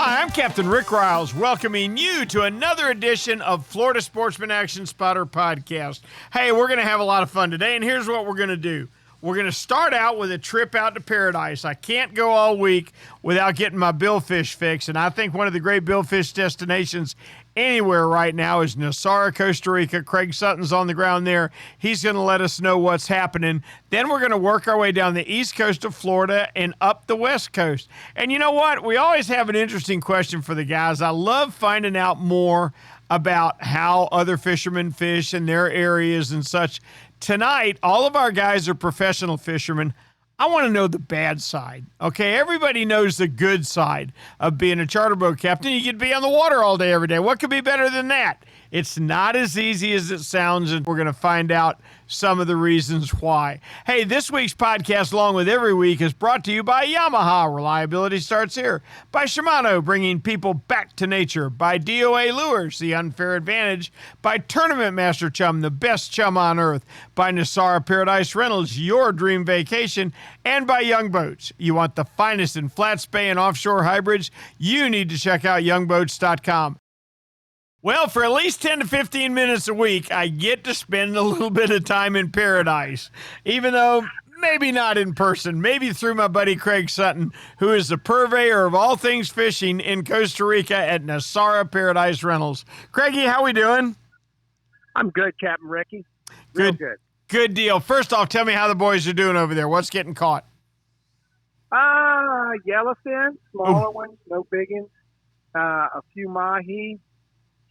Hi, I'm Captain Rick Riles, welcoming you to another edition of Florida Sportsman Action Spotter Podcast. Hey, we're going to have a lot of fun today, and here's what we're going to do. We're going to start out with a trip out to paradise. I can't go all week without getting my billfish fix, and I think one of the great billfish destinations anywhere right now is Nosara, Costa Rica. Craig Sutton's on the ground there. He's going to let us know what's happening. Then we're going to work our way down the east coast of Florida and up the west coast. And you know what? We always have an interesting question for the guys. I love finding out more about how other fishermen fish in their areas and such. Tonight, all of our guys are professional fishermen. I want to know the bad side. Okay, everybody knows the good side of being a charter boat captain. You can be on the water all day, every day. What could be better than that? It's not as easy as it sounds, and we're going to find out some of the reasons why. Hey, this week's podcast, along with every week, is brought to you by Yamaha. Reliability starts here. By Shimano, bringing people back to nature. By DOA Lures, the unfair advantage. By Tournament Master Chum, the best chum on earth. By Nosara Paradise Rentals, your dream vacation. And by Young Boats. You want the finest in flat spay and offshore hybrids? You need to check out youngboats.com. Well, for at least 10 to 15 minutes a week, I get to spend a little bit of time in paradise, even though maybe not in person, maybe through my buddy Craig Sutton, who is the purveyor of all things fishing in Costa Rica at Nosara Paradise Rentals. Craigie, how we doing? I'm good, Captain Ricky. Real good. Good deal. First off, tell me how the boys are doing over there. What's getting caught? Yellowfin, smaller ones, no big ones. A few mahi.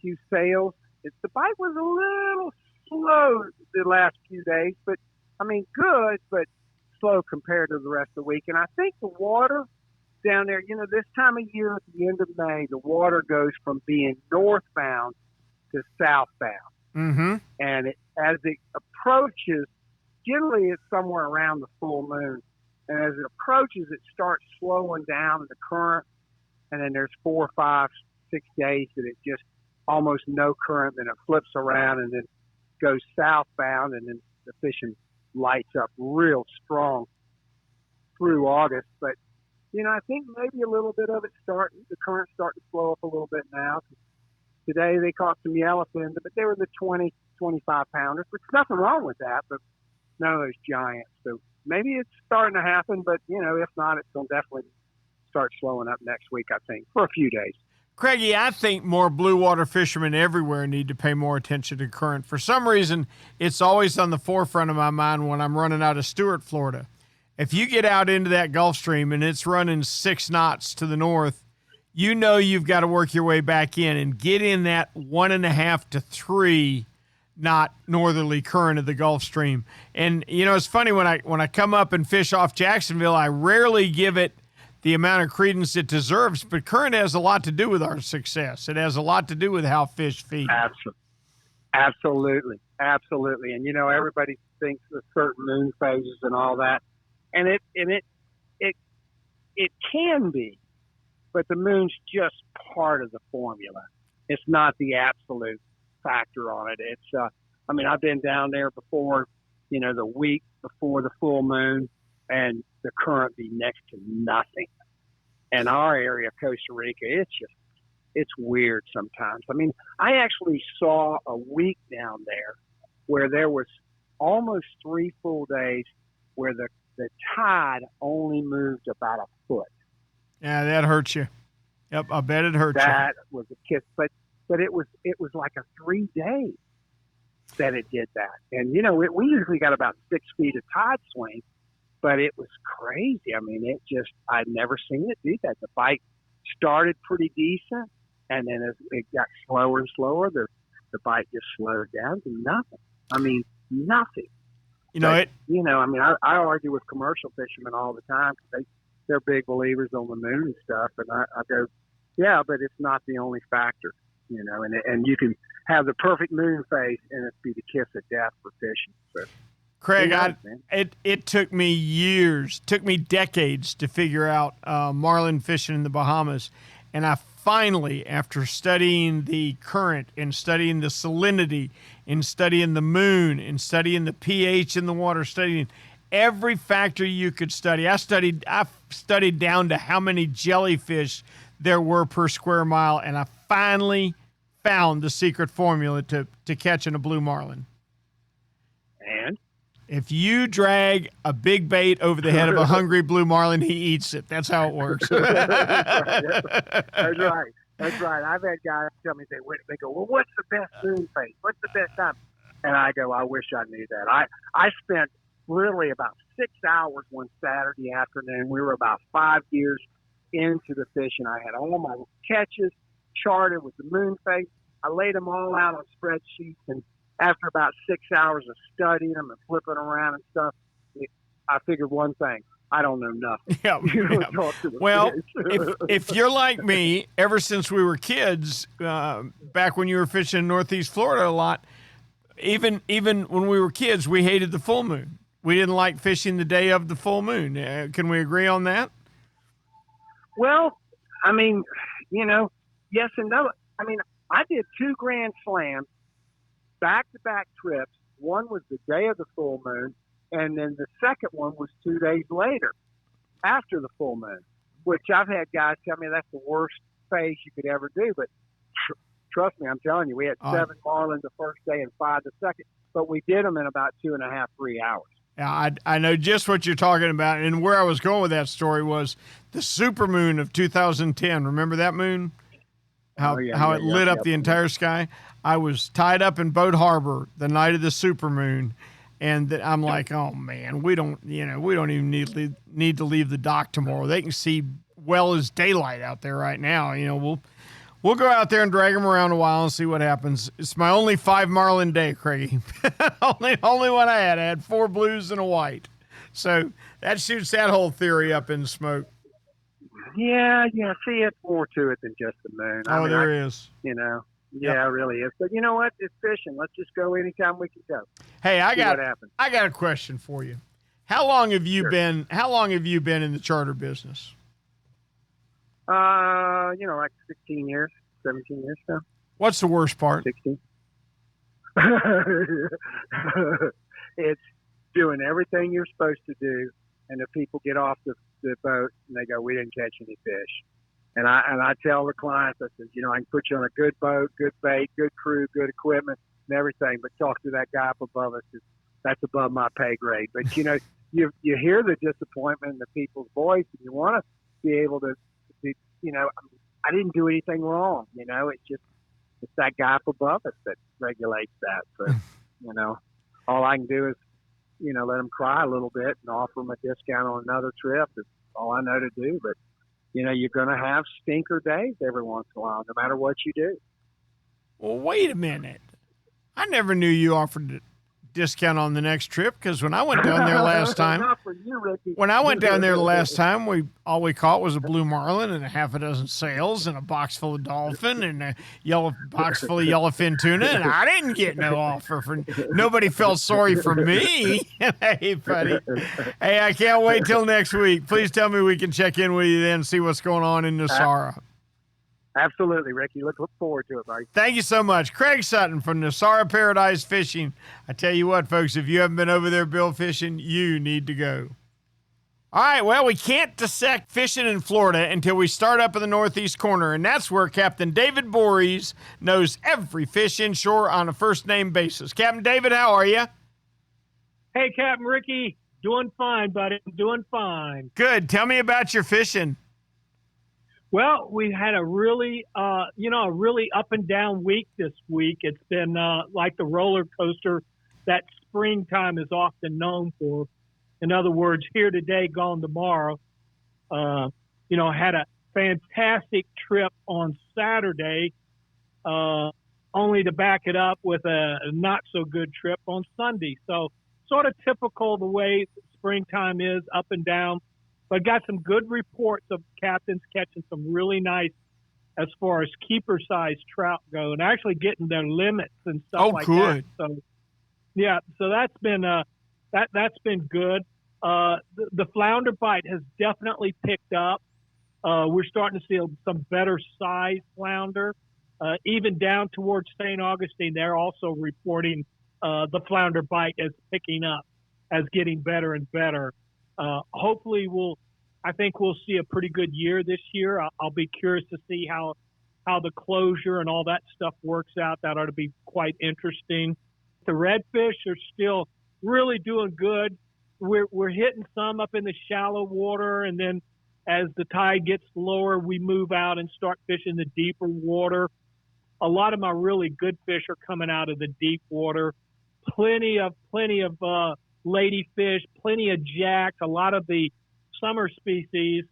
Few sails. The bite was a little slow the last few days, but I mean good, but slow compared to the rest of the week. And I think the water down there, this time of year at the end of May, the water goes from being northbound to southbound. Mm-hmm. And as it approaches, generally it's somewhere around the full moon. And as it approaches, it starts slowing down in the current. And then there's 4, 5, 6 days that it just almost no current, then it flips around and then goes southbound, and then the fishing lights up real strong through August. But, I think maybe a little bit of it the current's starting to slow up a little bit now. Today they caught some yellowfin, but they were the 20, 25 pounders, which nothing wrong with that, but none of those giants. So maybe it's starting to happen, but, if not, it's going to definitely start slowing up next week, I think, for a few days. Craigie, I think more blue water fishermen everywhere need to pay more attention to current. For some reason, it's always on the forefront of my mind when I'm running out of Stuart, Florida. If you get out into that Gulf Stream and it's running 6 knots to the north, you've got to work your way back in and get in that 1.5 to 3 knot northerly current of the Gulf Stream. And, it's funny when I come up and fish off Jacksonville, I rarely give it the amount of credence it deserves, but current has a lot to do with our success. It has a lot to do with how fish feed. Absolutely. And everybody thinks of certain moon phases and all that, and it can be, but the moon's just part of the formula. It's not the absolute factor on it. It's I've been down there before, the week before the full moon, and the current be next to nothing. And our area, Costa Rica, it's weird sometimes. I actually saw a week down there where there was almost 3 full days where the tide only moved about a foot. Yeah, that hurts you. Yep, I bet it hurts you. That was a kiss, but it was like a 3 days that it did that. And we usually got about 6 feet of tide swing. But it was crazy. I'd never seen it do that. The bite started pretty decent, and then as it got slower and slower, the bite just slowed down to nothing. Nothing. I argue with commercial fishermen all the time because they're big believers on the moon and stuff, and I go, yeah, but it's not the only factor, and you can have the perfect moon phase and it be the kiss of death for fishing. So. Craig, it took me years, decades to figure out marlin fishing in the Bahamas. And I finally, after studying the current and studying the salinity and studying the moon and studying the pH in the water, studying every factor you could study. I studied down to how many jellyfish there were per square mile, and I finally found the secret formula to catching a blue marlin. And if you drag a big bait over the head of a hungry blue marlin, he eats it. That's how it works. That's right. That's right. I've had guys tell me, they go, well, what's the best moon phase? What's the best time? And I go, I wish I knew that. I spent literally about 6 hours one Saturday afternoon. We were about 5 years into the fishing. I had all my catches charted with the moon phase. I laid them all out on spreadsheets, and after about 6 hours of studying them and flipping around and stuff, I figured one thing: I don't know nothing. Well, if you're like me, ever since we were kids, back when you were fishing in Northeast Florida a lot, even when we were kids, we hated the full moon. We didn't like fishing the day of the full moon. Can we agree on that? Well, I mean, yes and no. I mean, I did 2 Grand Slams, back-to-back trips. One was the day of the full moon, and then the second one was 2 days later, after the full moon, which I've had guys tell me that's the worst phase you could ever do. But trust me, I'm telling you, we had 7 marlin the first day and 5 the second, but we did them in about 2.5, 3 hours. Yeah, I know just what you're talking about, and where I was going with that story was the supermoon of 2010. Remember that moon? How it lit up the entire sky. I was tied up in Boat Harbor the night of the supermoon, and I'm like, oh man, we don't even need to leave the dock tomorrow. They can see well as daylight out there right now. We'll go out there and drag them around a while and see what happens. It's my only 5 marlin day, Craigie. only one I had. I had 4 blues and a white, so that shoots that whole theory up in smoke. Yeah. See, it's more to it than just the moon. There is. Yeah, it really is. But you know what? It's fishing. Let's just go anytime we can go. Hey, I got a question for you. How long have you been in the charter business? Like 16 years, 17 years now. What's the worst part? 16. It's doing everything you're supposed to do, and the people get off the boat and they go, we didn't catch any fish. And I tell the clients, I said, I can put you on a good boat, good bait, good crew, good equipment, and everything, but talk to that guy up above us. That's above my pay grade. But you hear the disappointment in the people's voice, and you want to be able to, I didn't do anything wrong. It's that guy up above us that regulates that. So, all I can do is, let them cry a little bit and offer them a discount on another trip. That's all I know to do. But, you're going to have stinker days every once in a while, no matter what you do. Well, wait a minute. I never knew you offered a discount on the next trip, because when I went down there last time, Not for you, Ricky. When I went down there the last time, all we caught was a blue marlin and a half a dozen sails and a box full of dolphin and a box full of yellowfin tuna, and I didn't get no offer for. Nobody felt sorry for me. Hey, buddy. Hey, I can't wait till next week. Please tell me we can check in with you then and see what's going on in Nosara. Absolutely, Ricky. Look forward to it, buddy. Thank you so much. Craig Sutton from Nosara Paradise Fishing. I tell you what, folks, if you haven't been over there bill fishing, you need to go. All right, well, we can't dissect fishing in Florida until we start up in the northeast corner, and that's where Captain David Voorhees knows every fish inshore on a first-name basis. Captain David, how are you? Hey, Captain Ricky. Doing fine, buddy. Doing fine. Good. Tell me about your fishing. Well, we had a really up and down week this week. It's been like the roller coaster that springtime is often known for. In other words, here today, gone tomorrow. Had a fantastic trip on Saturday, only to back it up with a not so good trip on Sunday. So sort of typical the way springtime is, up and down. But got some good reports of captains catching some really nice, as far as keeper-sized trout go, and actually getting their limits and stuff like that. So, yeah, so that's been good. The flounder bite has definitely picked up. We're starting to see some better sized flounder, even down towards St. Augustine. They're also reporting the flounder bite as picking up. as getting better and better. Hopefully I think we'll see a pretty good year this year. I'll be curious to see how the closure and all that stuff works out. That ought to be quite interesting. The redfish are still really doing good. We're hitting some up in the shallow water, and then as the tide gets lower, we move out and start fishing the deeper water. A lot of my really good fish are coming out of the deep water. Plenty of ladyfish, plenty of jacks, a lot of the summer species.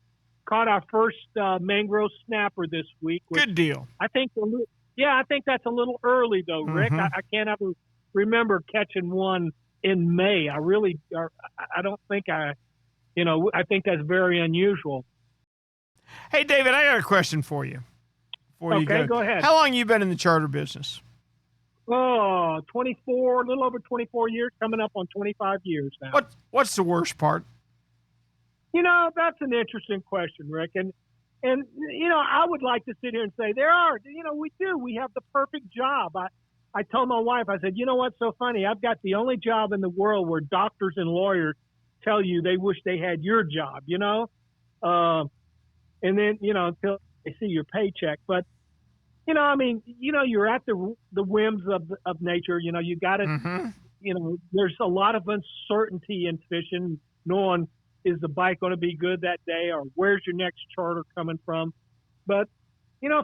Caught our first mangrove snapper this week. Good deal. I think that's a little early though, Rick. Mm-hmm. I can't ever remember catching one in May. I don't think I think that's very unusual. Hey, David, I got a question for you. Okay, go ahead. How long you been in the charter business? Oh, 24, a little over 24 years, coming up on 25 years now. What's the worst part? That's an interesting question, Rick. And I would like to sit here and say we have the perfect job. I told my wife, I said, you know what's so funny? I've got the only job in the world where doctors and lawyers tell you they wish they had your job, and then, until they see your paycheck. But, you're at the whims of nature. You got to, Mm-hmm. There's a lot of uncertainty in fishing, knowing is the bite going to be good that day, or where's your next charter coming from? But,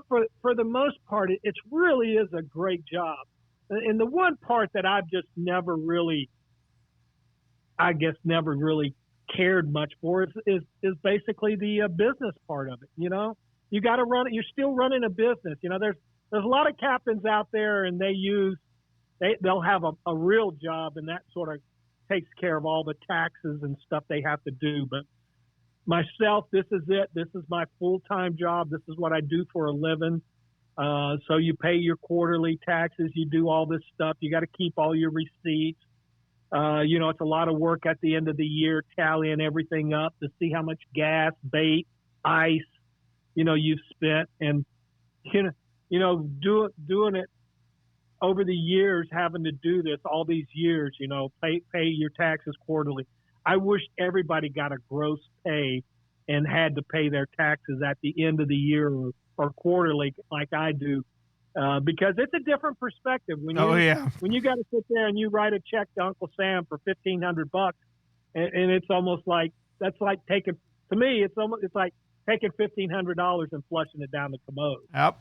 for the most part, it really is a great job. And the one part that I've just never really cared much for is basically the business part of it. You got to run it. You're still running a business. There's a lot of captains out there, and they'll have a real job, and that sort of takes care of all the taxes and stuff they have to do. But myself, this is it. This is my full-time job. This is what I do for a living. So you pay your quarterly taxes. You do all this stuff. You got to keep all your receipts. It's a lot of work at the end of the year, tallying everything up to see how much gas, bait, ice, you've spent. And, doing it over the years, having to do this all these years, pay your taxes quarterly. I wish everybody got a gross pay and had to pay their taxes at the end of the year or quarterly like I do. Because it's a different perspective when you got to sit there and you write a check to Uncle Sam for $1,500, and it's almost like it's like taking $1,500 and flushing it down the commode. Yep.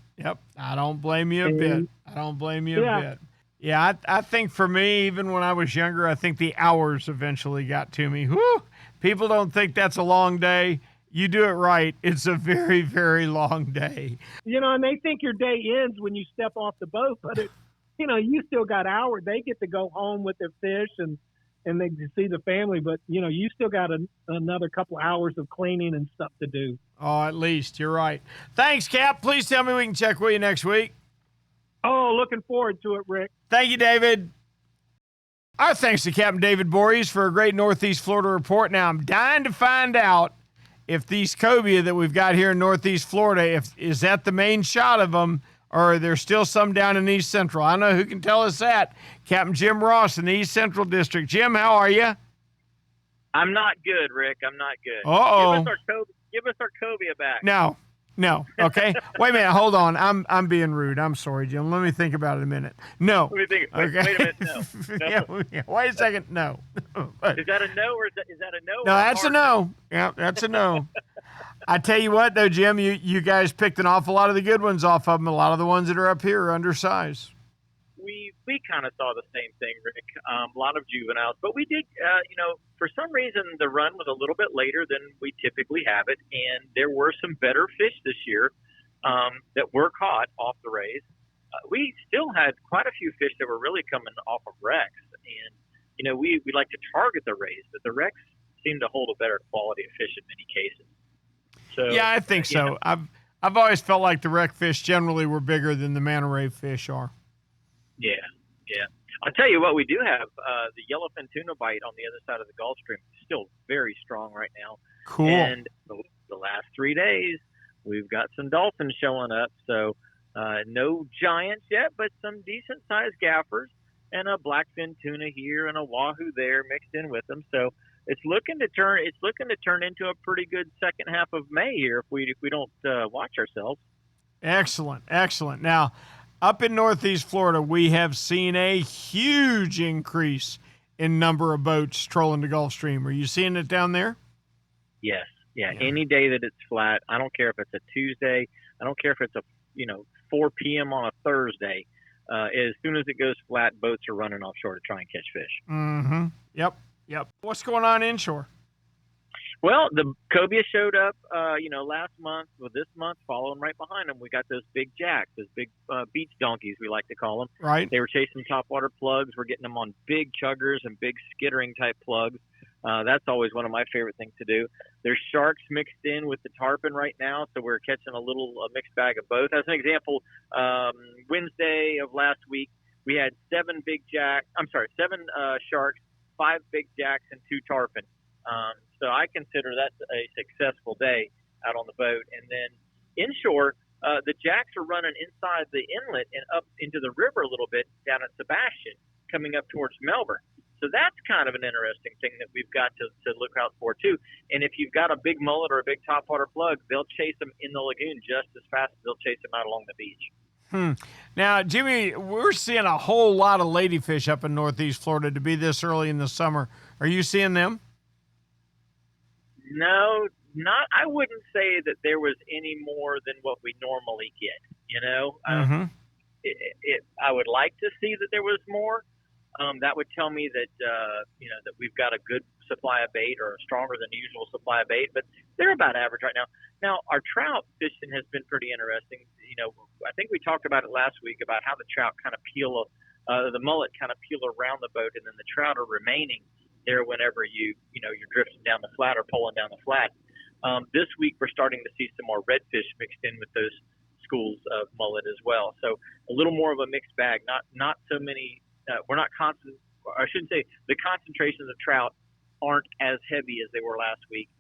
I don't blame you a bit. Yeah, I think for me, even when I was younger, I think the hours eventually got to me. Whew! People don't think that's a long day. You do it right, it's a very, very long day. And they think your day ends when you step off the boat, but you still got hours. They get to go home with their fish and they see the family, but you still got another couple hours of cleaning and stuff to do. Oh, at least you're right. Thanks, Cap. Please tell me we can check with you next week. Oh, looking forward to it, Rick. Thank you, David. Our thanks to Captain David Voorhees for a great Northeast Florida report. Now I'm dying to find out if these cobia that we've got here in Northeast Florida, is that the main shot of them, or are there still some down in East Central? I know who can tell us that. Captain Jim Ross in the East Central District. Jim, how are you? I'm not good, Rick. I'm not good. Uh-oh. Give us our cobia back. No. Okay. Wait a minute. Hold on. I'm being rude. I'm sorry, Jim. Let me think about it a minute. No. Let me think. Okay. Wait a minute. No. Yeah, wait a second. No. Is that a no, or is that a no? No, that's a no. Yeah, that's a no. I tell you what, though, Jim, you guys picked an awful lot of the good ones off of them. A lot of the ones that are up here are undersized. We kind of saw the same thing, Rick. A lot of juveniles, but we did. For some reason, the run was a little bit later than we typically have it, and there were some better fish this year that were caught off the rays. We still had quite a few fish that were really coming off of wrecks, and we like to target the rays, but the wrecks seem to hold a better quality of fish in many cases. So yeah, I think so. I've always felt like the wreck fish generally were bigger than the manta ray fish are. Yeah. I'll tell you what, we do have the yellowfin tuna bite on the other side of the Gulf Stream, still very strong right now. Cool. And the last 3 days, we've got some dolphins showing up. So no giants yet, but some decent-sized gaffers. and a blackfin tuna here and a wahoo there mixed in with them. So it's looking to turn into a pretty good second half of May here if we don't watch ourselves. Excellent, excellent. Now, up in Northeast Florida, we have seen a huge increase in number of boats trolling the Gulf Stream. Are you seeing it down there? Yes. Yeah. Any day that it's flat, I don't care if it's a Tuesday, I don't care if it's a 4 p.m. on a Thursday. As soon as it goes flat, boats are running offshore to try and catch fish. Mm-hmm. Yep. What's going on inshore? Well, the cobia showed up, last month. Well, this month, following right behind them, we got those big jacks, those big beach donkeys, we like to call them. Right. They were chasing topwater plugs. We're getting them on big chuggers and big skittering type plugs. That's always one of my favorite things to do. There's sharks mixed in with the tarpon right now, so we're catching a mixed bag of both. As an example, Wednesday of last week, we had 7 sharks, 5 big jacks, and 2 tarpon. So I consider that a successful day out on the boat. And then inshore, the jacks are running inside the inlet and up into the river a little bit down at Sebastian, coming up towards Melbourne. So that's kind of an interesting thing that we've got to look out for, too. And if you've got a big mullet or a big topwater plug, they'll chase them in the lagoon just as fast as they'll chase them out along the beach. Now, Jimmy, we're seeing a whole lot of ladyfish up in Northeast Florida to be this early in the summer. Are you seeing them? No, not. I wouldn't say that there was any more than what we normally get. I would like to see that there was more. That would tell me that that we've got a good supply of bait or a stronger than usual supply of bait, but they're about average right now. Now, our trout fishing has been pretty interesting. I think we talked about it last week about how the trout kind of peel, the mullet kind of peel around the boat, and then the trout are remaining there whenever you're drifting down the flat or pulling down the flat. This week we're starting to see some more redfish mixed in with those schools of mullet as well. So a little more of a mixed bag. Not so many. We're not constant. I shouldn't say the concentrations of trout aren't as heavy as they were last week.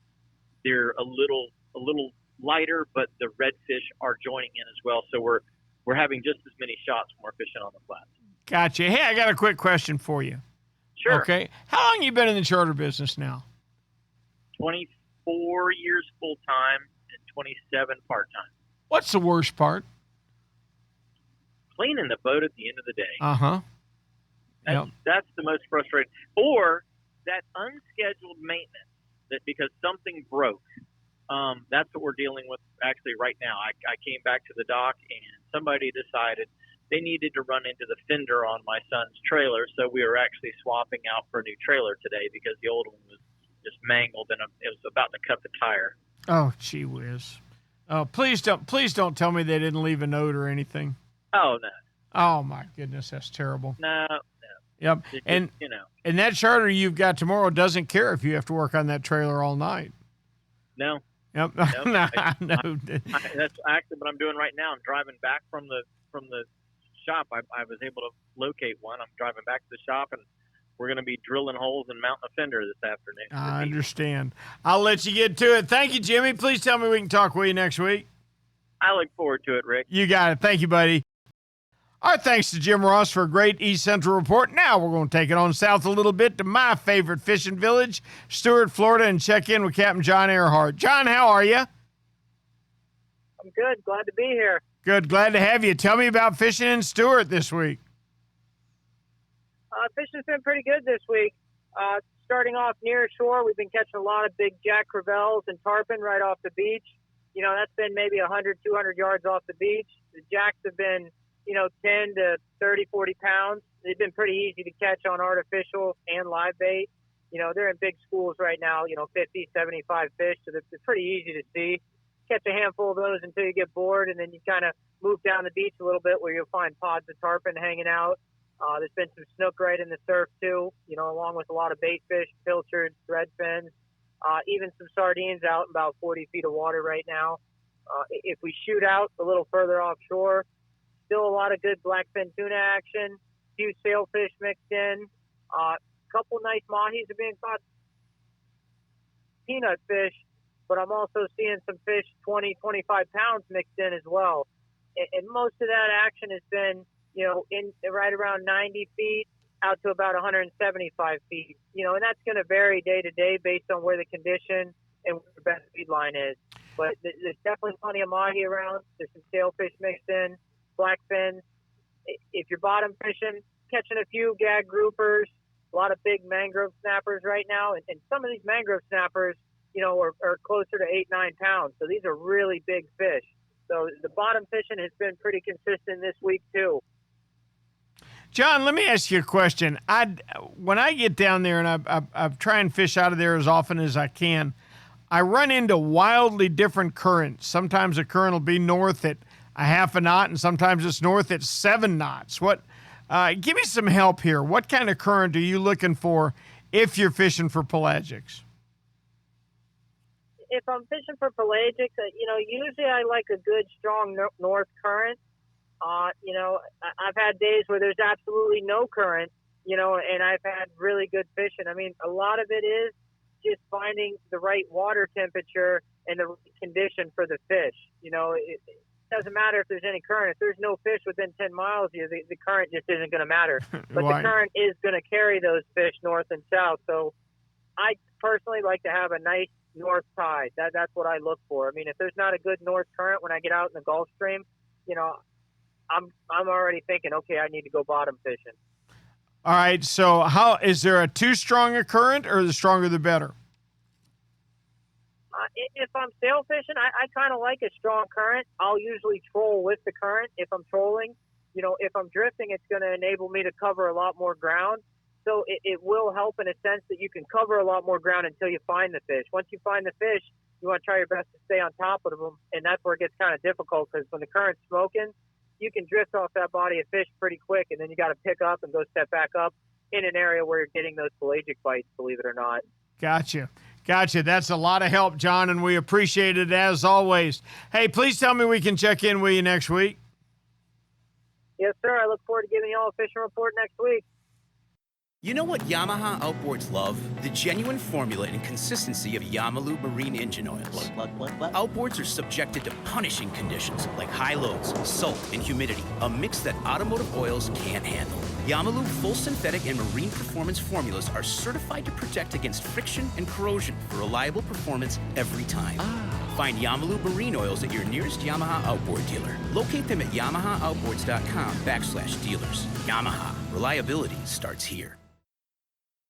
They're a little lighter, but the redfish are joining in as well. So we're having just as many shots when we're fishing on the flats. Gotcha. Hey, I got a quick question for you. Sure. Okay. How long you been in the charter business now? 24 years full time and 27 part time. What's the worst part? Cleaning the boat at the end of the day. Uh-huh. That's the most frustrating. Or that unscheduled maintenance that because something broke. That's what we're dealing with actually right now. I came back to the dock and somebody decided they needed to run into the fender on my son's trailer, so we were actually swapping out for a new trailer today because the old one was just mangled and it was about to cut the tire. Oh, gee whiz. Oh, please don't tell me they didn't leave a note or anything. Oh, no. Oh, my goodness, that's terrible. No. Yep. And that charter you've got tomorrow doesn't care if you have to work on that trailer all night. No. Yep. Nope. No. That's actually what I'm doing right now. I'm driving back from the shop. I was able to locate one. I'm driving back to the shop, and we're going to be drilling holes and mounting a fender this afternoon. I understand. I'll let you get to it. Thank you, Jimmy. Please tell me we can talk with you next week. I look forward to it, Rick. You got it. Thank you, buddy. Our thanks to Jim Ross for a great East Central report. Now we're going to take it on south a little bit to my favorite fishing village, Stuart, Florida, and check in with Captain John Earhart. John, how are you? I'm good. Glad to be here. Good. Glad to have you. Tell me about fishing in Stuart this week. Fishing's been pretty good this week. Starting off near shore, we've been catching a lot of big jack crevalles and tarpon right off the beach. That's been maybe 100, 200 yards off the beach. The jacks have been 10 to 30, 40 pounds. They've been pretty easy to catch on artificial and live bait. They're in big schools right now, 50, 75 fish, so they're pretty easy to see. Catch a handful of those until you get bored, and then you kind of move down the beach a little bit where you'll find pods of tarpon hanging out. There's been some snook right in the surf, too, along with a lot of bait fish, pilchards, thread fins, even some sardines out in about 40 feet of water right now. If we shoot out a little further offshore, still a lot of good blackfin tuna action, a few sailfish mixed in, a couple nice mahis are being caught, peanut fish, but I'm also seeing some fish 20, 25 pounds mixed in as well. And most of that action has been, in right around 90 feet, out to about 175 feet. And that's going to vary day to day based on where the condition and where the best feed line is. But there's definitely plenty of mahi around. There's some sailfish mixed in, blackfin. If you're bottom fishing, catching a few gag groupers, a lot of big mangrove snappers right now. And some of these mangrove snappers, are closer to 8-9 pounds. So these are really big fish. So the bottom fishing has been pretty consistent this week too. John, let me ask you a question. When I get down there and I try and fish out of there as often as I can, I run into wildly different currents. Sometimes a current will be north at a half a knot, and sometimes it's north at 7 knots. Give me some help here. What kind of current are you looking for if you're fishing for pelagics? If I'm fishing for pelagics, usually I like a good, strong north current. I've had days where there's absolutely no current, and I've had really good fishing. I mean, a lot of it is just finding the right water temperature and the right condition for the fish. It doesn't matter if there's any current. If there's no fish within 10 miles of you, the current just isn't going to matter. But Right. The current is going to carry those fish north and south. So I personally like to have a nice north tide. That's what I look for. I mean, if there's not a good north current when I get out in the Gulf Stream, I'm already thinking, okay, I need to go bottom fishing. All right, so is there a too strong a current, or the stronger the better? If I'm sail fishing, I kind of like a strong current. I'll usually troll with the current if I'm trolling. If I'm drifting, it's going to enable me to cover a lot more ground. So it will help in a sense that you can cover a lot more ground until you find the fish. Once you find the fish, you want to try your best to stay on top of them, and that's where it gets kind of difficult because when the current's smoking, you can drift off that body of fish pretty quick, and then you got to pick up and go step back up in an area where you're getting those pelagic bites, believe it or not. Gotcha. That's a lot of help, John, and we appreciate it as always. Hey, please tell me we can check in with you next week. Yes, sir. I look forward to giving you all a fishing report next week. You know what Yamaha Outboards love? The genuine formula and consistency of Yamalu marine engine oils. Outboards are subjected to punishing conditions like high loads, salt, and humidity, a mix that automotive oils can't handle. Yamalu full synthetic and marine performance formulas are certified to protect against friction and corrosion for reliable performance every time. Find Yamalu marine oils at your nearest Yamaha Outboard dealer. Locate them at yamahaoutboards.com/dealers. Yamaha, reliability starts here.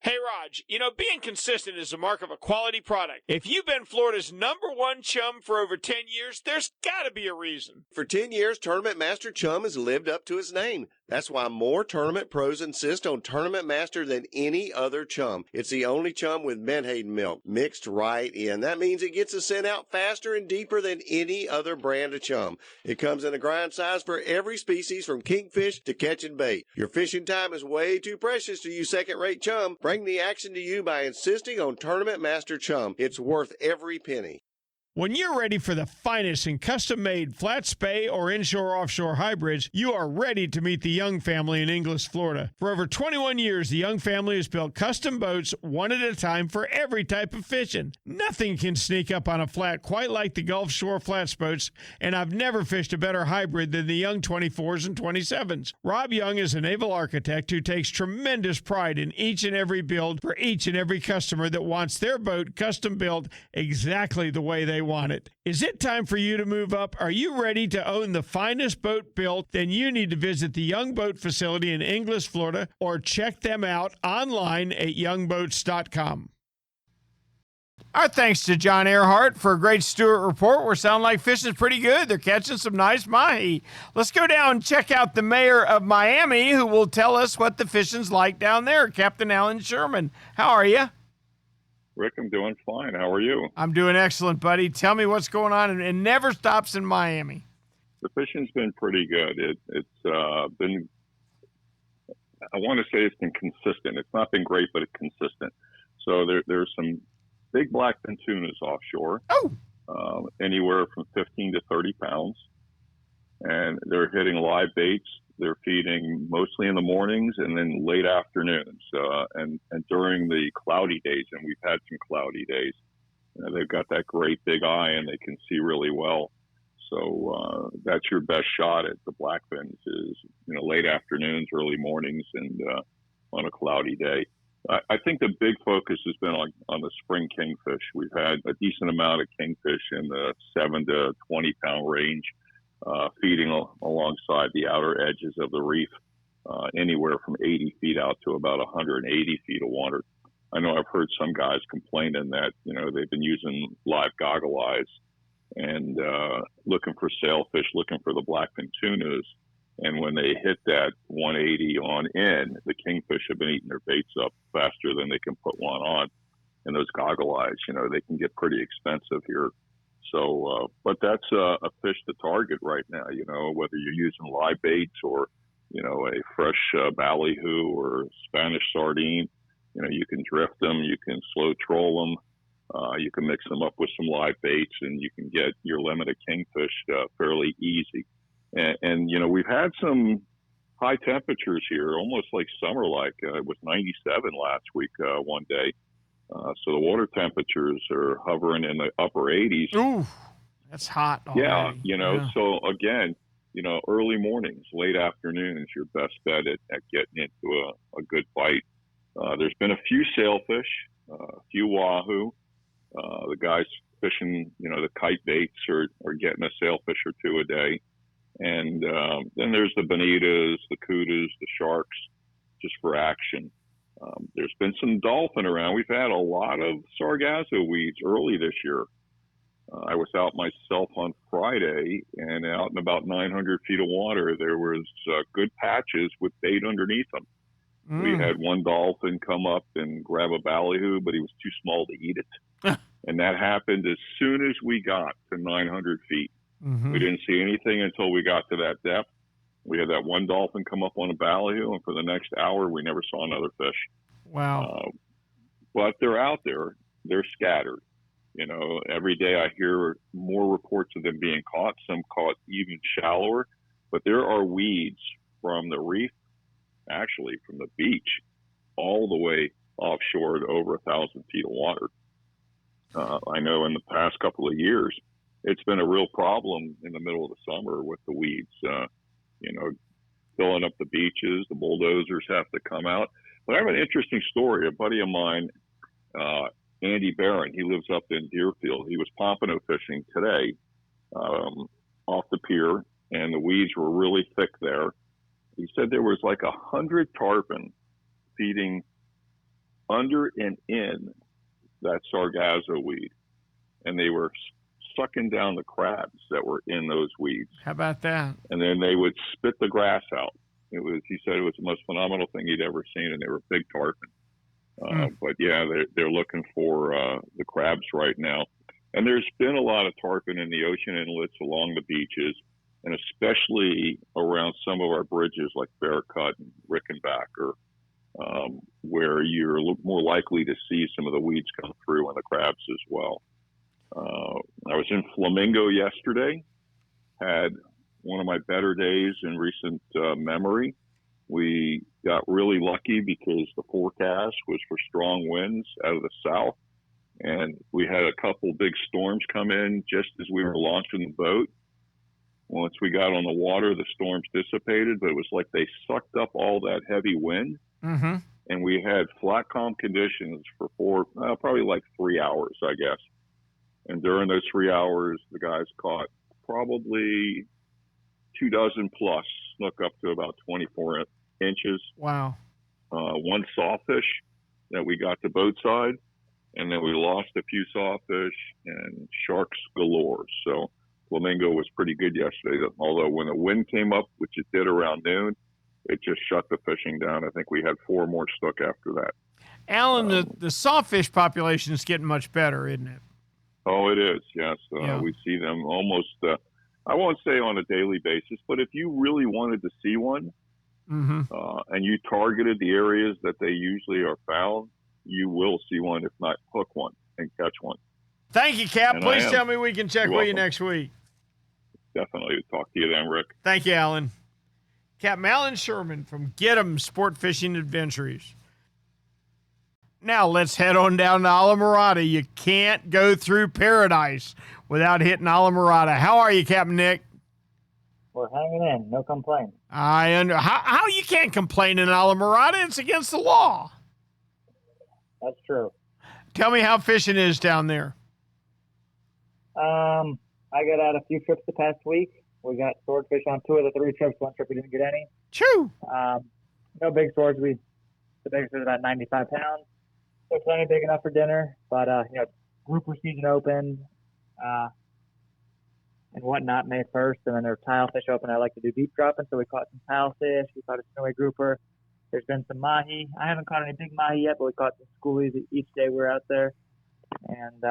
Hey, Raj, being consistent is a mark of a quality product. If you've been Florida's #1 chum for over 10 years, there's got to be a reason. For 10 years, Tournament Master Chum has lived up to its name. That's why more tournament pros insist on Tournament Master than any other chum. It's the only chum with Menhaden milk mixed right in. That means it gets the scent out faster and deeper than any other brand of chum. It comes in a grind size for every species from kingfish to catching bait. Your fishing time is way too precious to you second-rate chum. Bring the action to you by insisting on Tournament Master Chum. It's worth every penny. When you're ready for the finest in custom-made flat spay or inshore-offshore hybrids, you are ready to meet the Young family in Inglis, Florida. For over 21 years, the Young family has built custom boats one at a time for every type of fishing. Nothing can sneak up on a flat quite like the Gulf Shore flats boats, and I've never fished a better hybrid than the Young 24s and 27s. Rob Young is a naval architect who takes tremendous pride in each and every build for each and every customer that wants their boat custom built exactly the way they want it. Is it time for you to move up? Are you ready to own the finest boat built? Then you need to visit the Young Boat facility in Inglis, Florida, or check them out online at youngboats.com. Our thanks to John Earhart for a great Stewart report. We're sounding like fishing's pretty good. They're catching some nice mahi. Let's go down and check out the mayor of Miami, who will tell us what the fishing's like down there, Captain Alan Sherman. How are you? Rick, I'm doing fine. How are you? I'm doing excellent, buddy. Tell me what's going on. It never stops in Miami. The fishing's been pretty good. It's been, I want to say it's been consistent. It's not been great, but it's consistent. So there's some big blackfin tunas offshore. Oh. Anywhere from 15 to 30 pounds. And they're hitting live baits. They're feeding mostly in the mornings and then late afternoons, and during the cloudy days, and we've had some cloudy days. They've got that great big eye and they can see really well. So that's your best shot at the blackfins is late afternoons, early mornings, and on a cloudy day. I think the big focus has been on the spring kingfish. We've had a decent amount of kingfish in the 7 to 20 pound range, feeding alongside the outer edges of the reef, anywhere from 80 feet out to about 180 feet of water. I know I've heard some guys complaining that, they've been using live goggle eyes and looking for sailfish, looking for the blackfin tunas. And when they hit that 180 on in, the kingfish have been eating their baits up faster than they can put one on. And those goggle eyes, they can get pretty expensive here. So, but that's a fish to target right now, whether you're using live baits or, a fresh ballyhoo or Spanish sardine. You can drift them, you can slow troll them, you can mix them up with some live baits, and you can get your limit of kingfish fairly easy. And we've had some high temperatures here, almost like summer-like. It was 97 last week one day. So the water temperatures are hovering in the upper 80s. Ooh, that's hot already. Yeah, so again, early mornings, late afternoons, your best bet at getting into a good bite. There's been a few sailfish, a few wahoo. The guys fishing, the kite baits are getting a sailfish or two a day. And then there's the bonitas, the kudas, the sharks, just for action. There's been some dolphin around. We've had a lot of sargasso weeds early this year. I was out myself on Friday, and out in about 900 feet of water, there was good patches with bait underneath them. We had one dolphin come up and grab a ballyhoo, but he was too small to eat it. And that happened as soon as we got to 900 feet. We didn't see anything until we got to that depth. We had that one dolphin come up on a ballyhoo, and for the next hour, we never saw another fish. Wow. But they're out there. They're scattered. Every day I hear more reports of them being caught, some caught even shallower. But there are weeds from the reef, actually from the beach, all the way offshore to over 1,000 feet of water. I know in the past couple of years, it's been a real problem in the middle of the summer with the weeds, filling up the beaches. The bulldozers have to come out. But I have an interesting story. A buddy of mine, Andy Barron, he lives up in Deerfield. He was pompano fishing today off the pier, and the weeds were really thick there. He said there was like 100 tarpon feeding under and in that sargasso weed, and they were sucking down the crabs that were in those weeds. How about that? And then they would spit the grass out. He said it was the most phenomenal thing he'd ever seen, and they were big tarpon. But yeah, they're looking for the crabs right now. And there's been a lot of tarpon in the ocean inlets along the beaches, and especially around some of our bridges like Bear Cut and Rickenbacker, where you're more likely to see some of the weeds come through and the crabs as well. I was in Flamingo yesterday, had one of my better days in recent memory. We got really lucky because the forecast was for strong winds out of the south, and we had a couple big storms come in just as we were launching the boat. Once we got on the water, the storms dissipated, but it was like they sucked up all that heavy wind, and we had flat calm conditions for probably like 3 hours, I guess. And during those 3 hours, the guys caught probably 24 plus, snuck up to about 24 inches. Wow. One sawfish that we got to boat side, and then we lost a few sawfish and sharks galore. So Flamingo was pretty good yesterday, although when the wind came up, which it did around noon, it just shut the fishing down. I think we had 4 more stuck after that. Alan, the sawfish population is getting much better, isn't it? Oh, it is, yes. Yeah. We see them almost, I won't say on a daily basis, but if you really wanted to see one, and you targeted the areas that they usually are found, you will see one, if not hook one and catch one. Thank you, Cap. And Please tell me we can check with you next week. Definitely. Talk to you then, Rick. Thank you, Alan. Captain Alan Sherman from Get 'em Sport Fishing Adventures. Now let's head on down to Alamorada. You can't go through paradise without hitting Alamorada. How are you, Captain Nick? We're hanging in, no complaints. How you can't complain in Alamorada? It's against the law. That's true. Tell me how fishing is down there. I got out a few trips the past week. We got swordfish on 2 of the 3 trips. 1 trip we didn't get any. True. No big swords. The biggest was about 95 pounds. So plenty big enough for dinner. But grouper season opened and whatnot May 1st, and then there's tile fish open. I like to do deep dropping, so we caught some tile fish. We caught a snowy grouper. There's been some mahi. I haven't caught any big mahi yet, but we caught some schoolies each day we were out there, and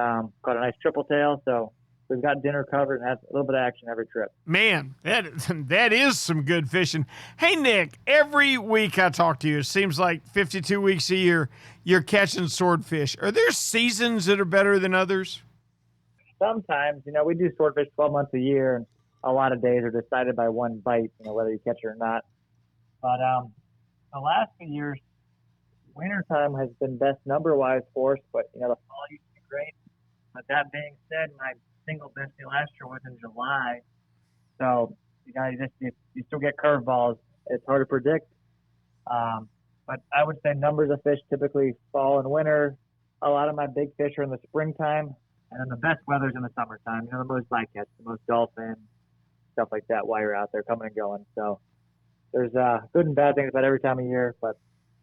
caught a nice triple tail. So we've got dinner covered and have a little bit of action every trip. Man, that is some good fishing. Hey, Nick, every week I talk to you, it seems like 52 weeks a year, you're catching swordfish. Are there seasons that are better than others? Sometimes, we do swordfish 12 months a year, and a lot of days are decided by one bite, whether you catch it or not. But the last few years, wintertime has been best number-wise for us, but, the fall used to be great. But that being said, my single best day last year was in July. So, you still get curveballs. It's hard to predict. But I would say numbers of fish typically fall and winter. A lot of my big fish are in the springtime. And then the best weather's in the summertime. The most bycatch, the most dolphin, stuff like that while you're out there coming and going. So there's good and bad things about every time of year. But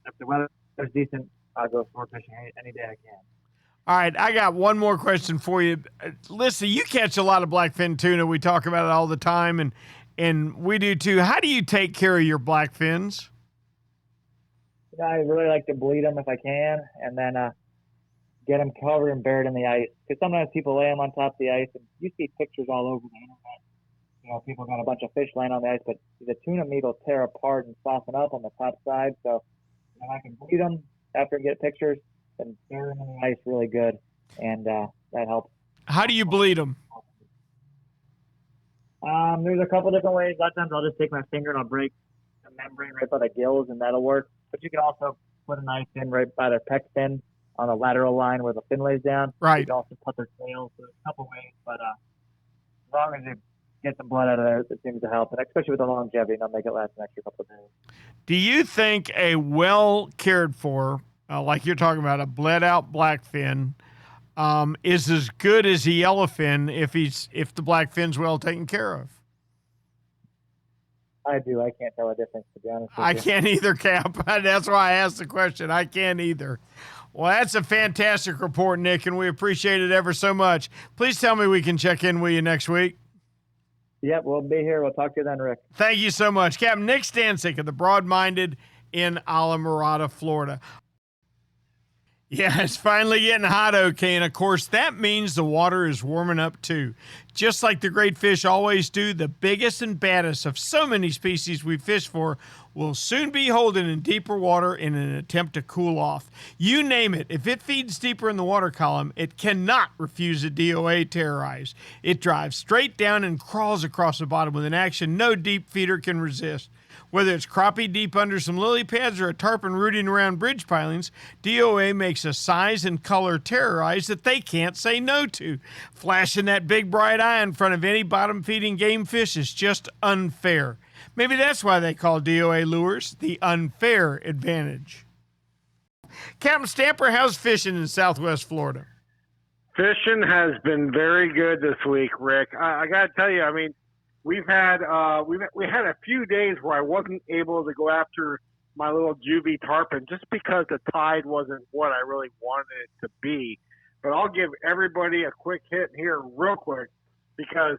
if the weather's decent, I'll go swordfishing any day I can. All right, I got one more question for you. Listen, you catch a lot of blackfin tuna. We talk about it all the time, and we do too. How do you take care of your blackfins? I really like to bleed them if I can, and then get them covered and buried in the ice. Because sometimes people lay them on top of the ice, and you see pictures all over the internet. People got a bunch of fish laying on the ice, but the tuna meat will tear apart and soften up on the top side. So I can bleed them after I get pictures and bury them in the ice really good, and that helps. How do you bleed them? There's a couple different ways. A lot of times I'll just take my finger and I'll break the membrane right by the gills, and that'll work. But you can also put a knife in right by their pec fin on the lateral line where the fin lays down. Right. You can also put their tails. So there's a couple ways, but as long as you get some blood out of there, it seems to help. And especially with the longevity, and I'll make it last an extra couple of days. Do you think a well cared for, like you're talking about, a bled out blackfin, is as good as a yellowfin if the blackfin's well taken care of? I do. I can't tell a difference, to be honest with you. I can't either, Cap. That's why I asked the question. I can't either. Well, that's a fantastic report, Nick, and we appreciate it ever so much. Please tell me we can check in with you next week. Yep, we'll be here. We'll talk to you then, Rick. Thank you so much. Captain Nick Stanczyk of the Broad-Minded in Alamorada, Florida. Yeah, it's finally getting hot, okay, and of course that means the water is warming up too. Just like the great fish always do, the biggest and baddest of so many species we fish for will soon be holding in deeper water in an attempt to cool off. You name it, if it feeds deeper in the water column, it cannot refuse a DOA terrorize. It drives straight down and crawls across the bottom with an action no deep feeder can resist. Whether it's crappie deep under some lily pads or a tarpon rooting around bridge pilings, DOA makes a size and color terrorize that they can't say no to. Flashing that big bright eye in front of any bottom-feeding game fish is just unfair. Maybe that's why they call DOA lures the unfair advantage. Captain Stamper, how's fishing in Southwest Florida? Fishing has been very good this week, Rick. I got to tell you, I mean, we had a few days where I wasn't able to go after my little juvie tarpon just because the tide wasn't what I really wanted it to be. But I'll give everybody a quick hit here real quick because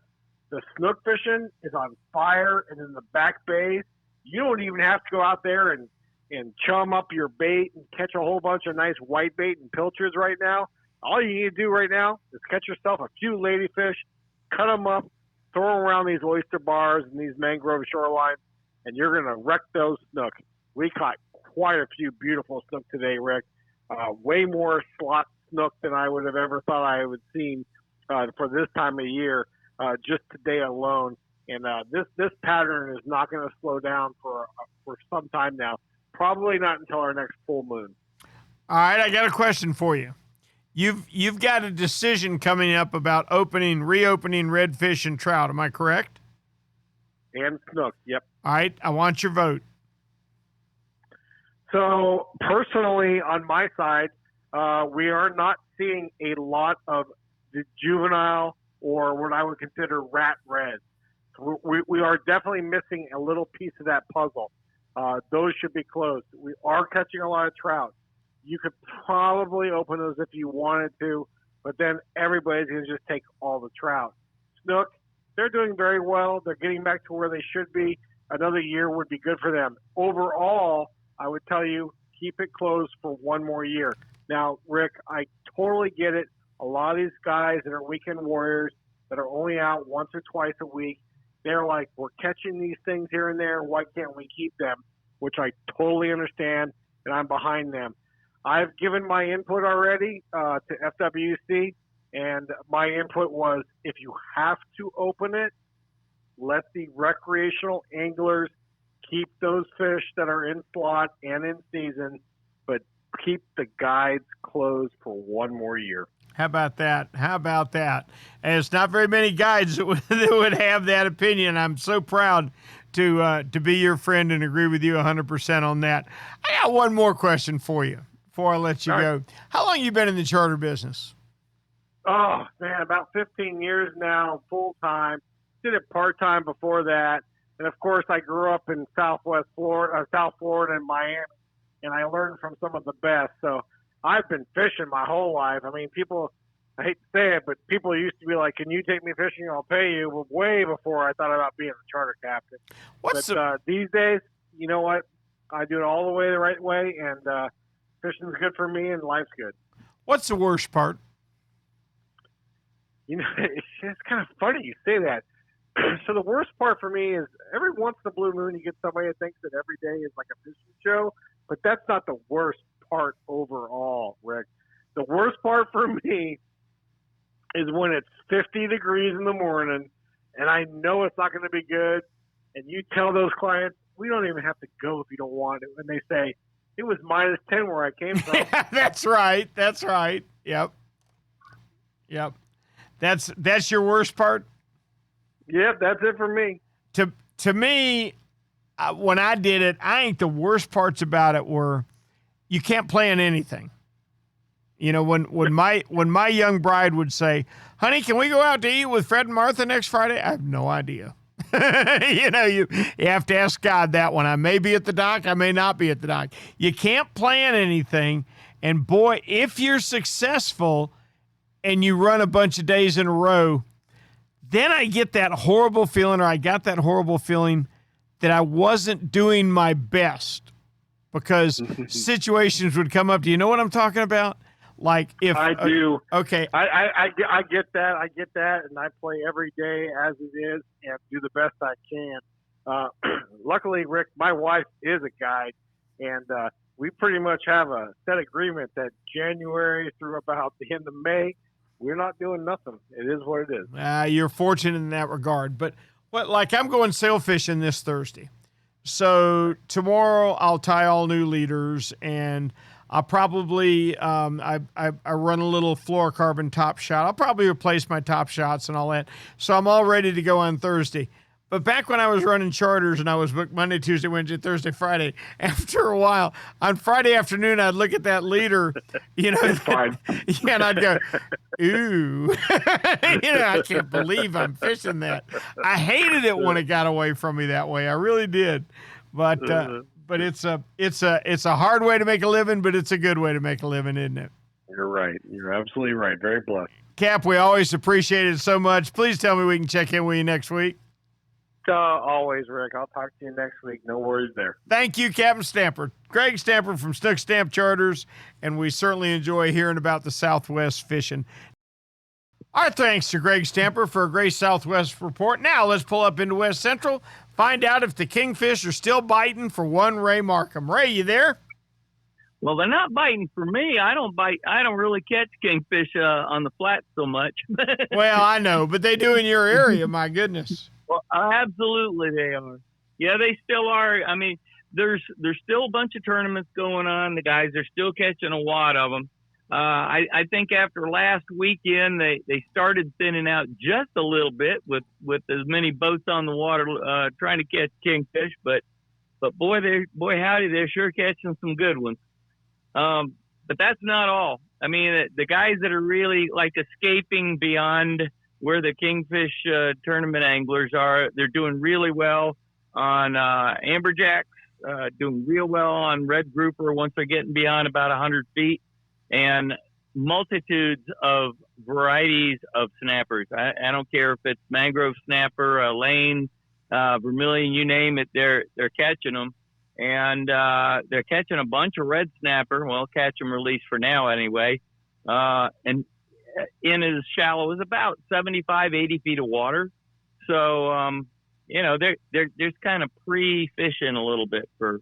the snook fishing is on fire, and in the back bays, you don't even have to go out there and chum up your bait and catch a whole bunch of nice white bait and pilchards right now. All you need to do right now is catch yourself a few ladyfish, cut them up, throw them around these oyster bars and these mangrove shorelines, and you're going to wreck those snook. We caught quite a few beautiful snook today, Rick. Way more slot snook than I would have ever thought I would seen for this time of year, just today alone. And this pattern is not going to slow down for some time now. Probably not until our next full moon. All right, I got a question for you. You've got a decision coming up about reopening redfish and trout. Am I correct? And snook, yep. All right, I want your vote. So personally, on my side, we are not seeing a lot of the juvenile or what I would consider rat reds. We are definitely missing a little piece of that puzzle. Those should be closed. We are catching a lot of trout. You could probably open those if you wanted to, but then everybody's going to just take all the trout. Snook, they're doing very well. They're getting back to where they should be. Another year would be good for them. Overall, I would tell you, keep it closed for one more year. Now, Rick, I totally get it. A lot of these guys that are weekend warriors that are only out once or twice a week, they're like, we're catching these things here and there. Why can't we keep them? Which I totally understand, and I'm behind them. I've given my input already to FWC, and my input was if you have to open it, let the recreational anglers keep those fish that are in slot and in season, but keep the guides closed for one more year. How about that? How about that? And it's not very many guides that would have that opinion. I'm so proud to be your friend and agree with you 100% on that. I got one more question for you before I let you go. How long have you been in the charter business? Oh, man, about 15 years now, full-time. Did it part-time before that. And, of course, I grew up in South Florida and Miami, and I learned from some of the best. So I've been fishing my whole life. I mean, people, I hate to say it, but people used to be like, can you take me fishing? I'll pay you. Well, way before I thought about being a charter captain. These days, you know what? I do it all the way the right way, and fishing's good for me, and life's good. What's the worst part? You know, it's kind of funny you say that. So the worst part for me is every once in a blue moon you get somebody that thinks that every day is like a fishing show, but that's not the worst part overall, Rick. The worst part for me is when it's 50 degrees in the morning and I know it's not going to be good, and you tell those clients, we don't even have to go if you don't want it, and they say, it was -10 where I came from. That's right. That's right. Yep. That's your worst part? Yep, that's it for me. To me, when I did it, I think the worst parts about it were you can't plan anything. You know, when my young bride would say, honey, can we go out to eat with Fred and Martha next Friday? I have no idea. You know, you have to ask God that one. I may be at the dock. I may not be at the dock. You can't plan anything. And boy, if you're successful and you run a bunch of days in a row, then I get that horrible feeling, or I got that horrible feeling that I wasn't doing my best because situations would come up. Do you know what I'm talking about? Like if I do. Okay. I get that. I get that. And I play every day as it is and do the best I can. Luckily, Rick, my wife is a guide, and we pretty much have a set agreement that January through about the end of May, we're not doing nothing. It is what it is. You're fortunate in that regard. But like I'm going sail fishing this Thursday. So tomorrow I'll tie all new leaders, and I'll probably I run a little fluorocarbon top shot. I'll probably replace my top shots and all that. So I'm all ready to go on Thursday. But back when I was running charters and I was booked Monday, Tuesday, Wednesday, Thursday, Friday, after a while, on Friday afternoon, I'd look at that leader, you know, and I'd go, ooh, you know, I can't believe I'm fishing that. I hated it when it got away from me that way. I really did. But it's a hard way to make a living, but it's a good way to make a living, isn't it? You're right. You're absolutely right. Very blessed. Cap, we always appreciate it so much. Please tell me we can check in with you next week. Always, Rick. I'll talk to you next week. No worries there. Thank you, Captain Stamper. Greg Stamper from Snook Stamp Charters, and we certainly enjoy hearing about the Southwest fishing. Our thanks to Greg Stamper for a great Southwest report. Now let's pull up into West Central, find out if the kingfish are still biting for one Ray Markham. Ray, you there? Well, they're not biting for me. I don't bite. I don't really catch kingfish on the flats so much. Well, I know, but they do in your area, my goodness. Well, absolutely they are. Yeah, they still are. I mean, there's still a bunch of tournaments going on. The guys are still catching a wad of them. I think after last weekend, they started thinning out just a little bit with as many boats on the water trying to catch kingfish. But boy howdy, they're sure catching some good ones. But that's not all. I mean, the guys that are really like escaping beyond where the kingfish tournament anglers are, they're doing really well on amberjacks, doing real well on red grouper once they're getting beyond about 100 feet, and multitudes of varieties of snappers. I don't care if it's mangrove snapper, lane, vermilion, you name it, they're catching them. And they're catching a bunch of red snapper. Well, catch and release for now anyway. And in as shallow as about 75, 80 feet of water. So, there's kind of pre-fishing a little bit for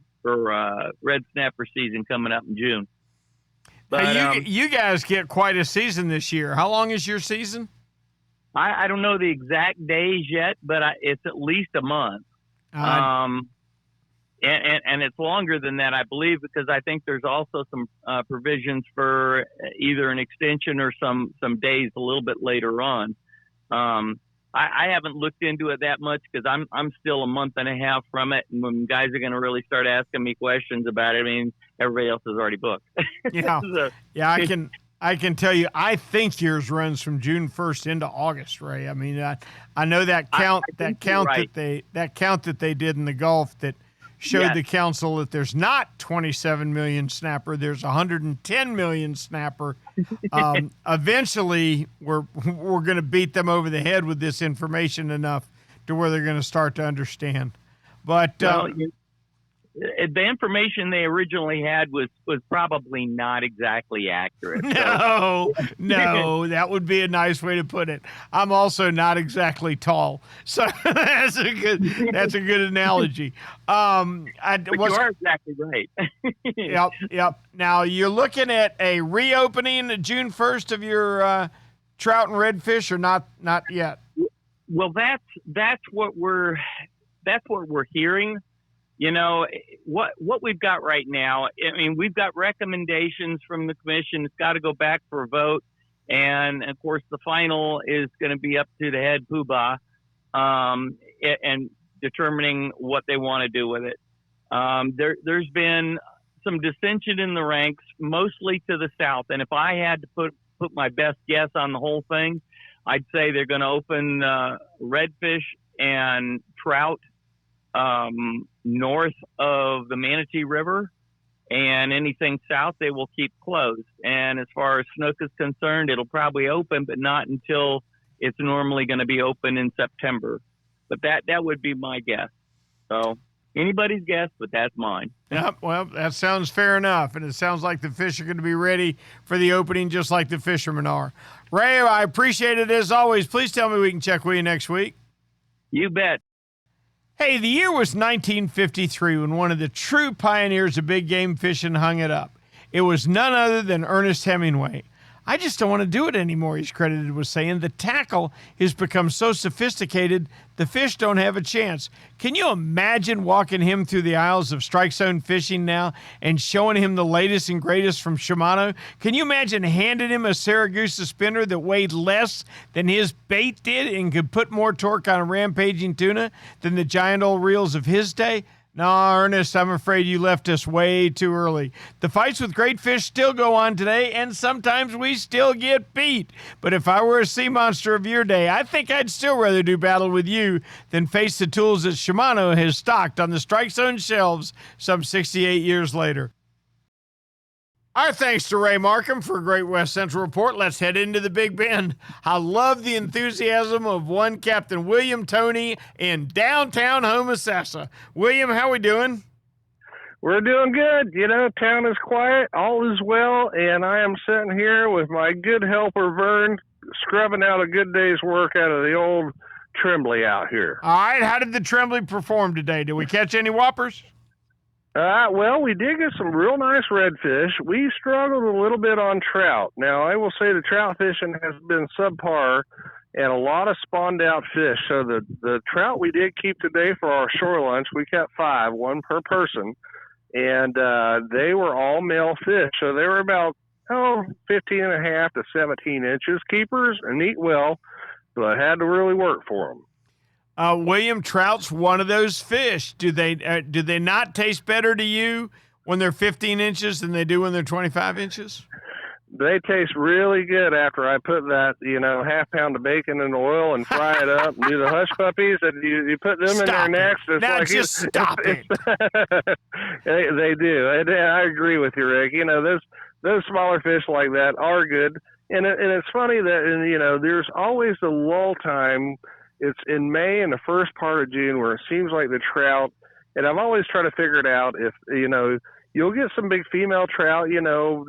red snapper season coming up in June. But hey, you guys get quite a season this year. How long is your season? I don't know the exact days yet, but it's at least a month. And it's longer than that, I believe, because I think there's also some provisions for either an extension or some days a little bit later on. I haven't looked into it that much because I'm still a month and a half from it, and when guys are going to really start asking me questions about it, I mean, everybody else is already booked. Yeah, So, I can tell you, I think yours runs from June 1st into August, Ray. I mean, I know that count right. that count that they did in the Gulf that showed Yes. the council that there's not 27 million snapper, there's 110 million snapper. Eventually, we're going to beat them over the head with this information enough to where they're going to start to understand. But the information they originally had was probably not exactly accurate. no, that would be a nice way to put it. I'm also not exactly tall, so that's a good analogy. But you are exactly right. Yep. Now you're looking at a reopening June 1st of your trout and redfish, or not yet? Well, that's what we're hearing. You know, what we've got right now, I mean, we've got recommendations from the commission. It's got to go back for a vote. And, of course, the final is going to be up to the head poobah and determining what they want to do with it. There's been some dissension in the ranks, mostly to the south. And if I had to put my best guess on the whole thing, I'd say they're going to open redfish and trout north of the Manatee River, and anything south they will keep closed. And as far as snook is concerned, it'll probably open, but not until it's normally going to be open in September. But that would be my guess. So anybody's guess, but that's mine. Yep, well, that sounds fair enough, and it sounds like the fish are going to be ready for the opening just like the fishermen are. Ray, I appreciate it as always. Please tell me we can check with you next week. You bet. Hey, the year was 1953 when one of the true pioneers of big game fishing hung it up. It was none other than Ernest Hemingway. I just don't want to do it anymore, he's credited with saying. The tackle has become so sophisticated, the fish don't have a chance. Can you imagine walking him through the aisles of Strike Zone Fishing now and showing him the latest and greatest from Shimano? Can you imagine handing him a Saragusa spinner that weighed less than his bait did and could put more torque on a rampaging tuna than the giant old reels of his day? No, Ernest, I'm afraid you left us way too early. The fights with great fish still go on today, and sometimes we still get beat. But if I were a sea monster of your day, I think I'd still rather do battle with you than face the tools that Shimano has stocked on the Strike Zone shelves some 68 years later. Our thanks to Ray Markham for a great West Central report. Let's head into the Big Bend. I love the enthusiasm of one Captain William Toney in downtown Homosassa. William, how we doing? We're doing good. You know, town is quiet, all is well, and I am sitting here with my good helper, Vern, scrubbing out a good day's work out of the old Tremblay out here. All right, how did the Tremblay perform today? Did we catch any whoppers? Well, we did get some real nice redfish. We struggled a little bit on trout. Now, I will say the trout fishing has been subpar and a lot of spawned out fish. So the trout we did keep today for our shore lunch, we kept 5, 1 per person, and they were all male fish. So they were about 15 and a half to 17 inches. Keepers and eat well, but I had to really work for them. William, trout's one of those fish. Do they not taste better to you when they're 15 inches than they do when they're 25 inches? They taste really good after I put that, half pound of bacon in the oil and fry it up and do the hush puppies. And you put them in there next. It's now like just stop it. They do. I agree with you, Rick. Those smaller fish like that are good. And it's funny that, there's always the lull time. It's in May and the first part of June where it seems like the trout, and I've always tried to figure it out if, you'll get some big female trout, 19,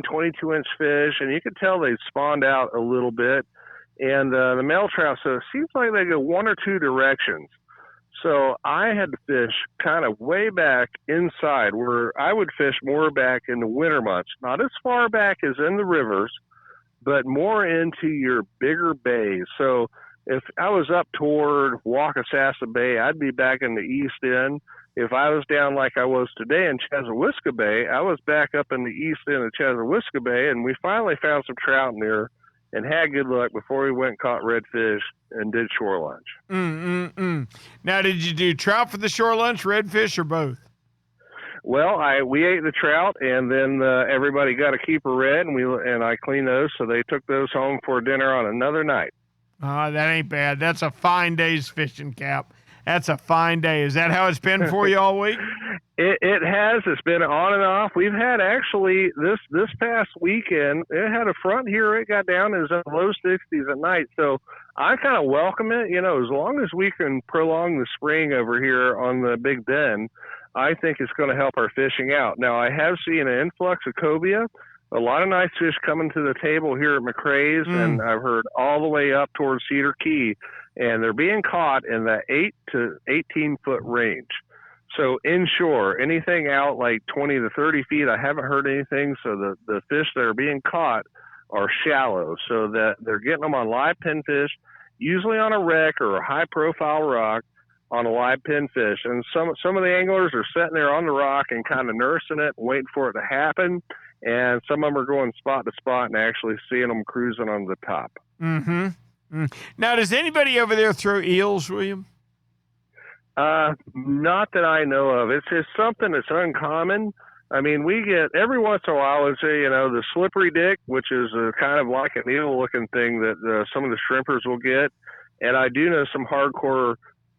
22-inch fish, and you can tell they spawned out a little bit. And the male trout, so it seems like they go one or two directions. So I had to fish kind of way back inside where I would fish more back in the winter months, not as far back as in the rivers, but more into your bigger bays. So if I was up toward Waukesasa Bay, I'd be back in the east end. If I was down like I was today in Chassahowiska Bay, I was back up in the east end of Chassahowiska Bay, and we finally found some trout in there and had good luck before we went and caught redfish and did shore lunch. Now, did you do trout for the shore lunch, redfish, or both? Well, we ate the trout, and then everybody got a keeper red, and I cleaned those, so they took those home for dinner on another night. That ain't bad. That's a fine day's fishing, Cap. That's a fine day. Is that how it's been for you all week? It has. It's been on and off. We've had actually this past weekend, it had a front here. It got down in the low 60s at night. So I kind of welcome it. As long as we can prolong the spring over here on the Big Bend, I think it's going to help our fishing out. Now, I have seen an influx of cobia. A lot of nice fish coming to the table here at McRae's, and I've heard all the way up towards Cedar Key, and they're being caught in the 8 to 18-foot range. So inshore, anything out like 20 to 30 feet, I haven't heard anything. So the fish that are being caught are shallow, so that they're getting them on live pinfish, usually on a wreck or a high-profile rock on a live pinfish. And some of the anglers are sitting there on the rock and kind of nursing it, waiting for it to happen. And some of them are going spot to spot and actually seeing them cruising on the top. Now, does anybody over there throw eels, William? Not that I know of. It's just something that's uncommon. I mean, we get every once in a while, let's say, the slippery dick, which is kind of like an eel-looking thing that some of the shrimpers will get. And I do know some hardcore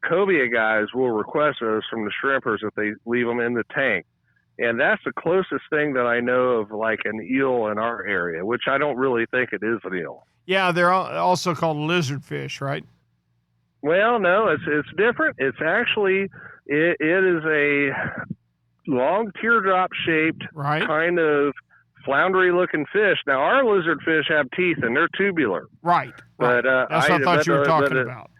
cobia guys will request those from the shrimpers if they leave them in the tank. And that's the closest thing that I know of like an eel in our area, which I don't really think it is an eel. Yeah, they're also called lizardfish, right? Well, no, it's different. It's actually, it is a long teardrop shaped kind of floundery looking fish. Now, our lizardfish have teeth and they're tubular. Right. But that's what I thought you were talking about.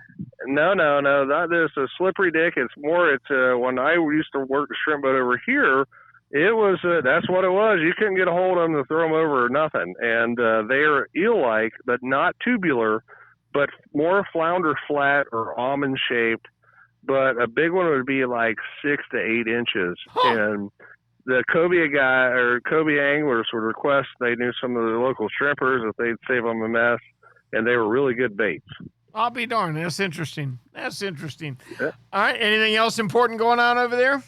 No. That is a slippery dick. It's when I used to work the shrimp boat over here, it was, that's what it was. You couldn't get a hold of them to throw them over or nothing. And they are eel-like, but not tubular, but more flounder flat or almond shaped. But a big one would be like 6 to 8 inches. And the cobia guy or cobia anglers would request they knew some of the local shrimpers if they'd save them a mess. And they were really good baits. I'll be darned. That's interesting. Yeah. All right. Anything else important going on over there?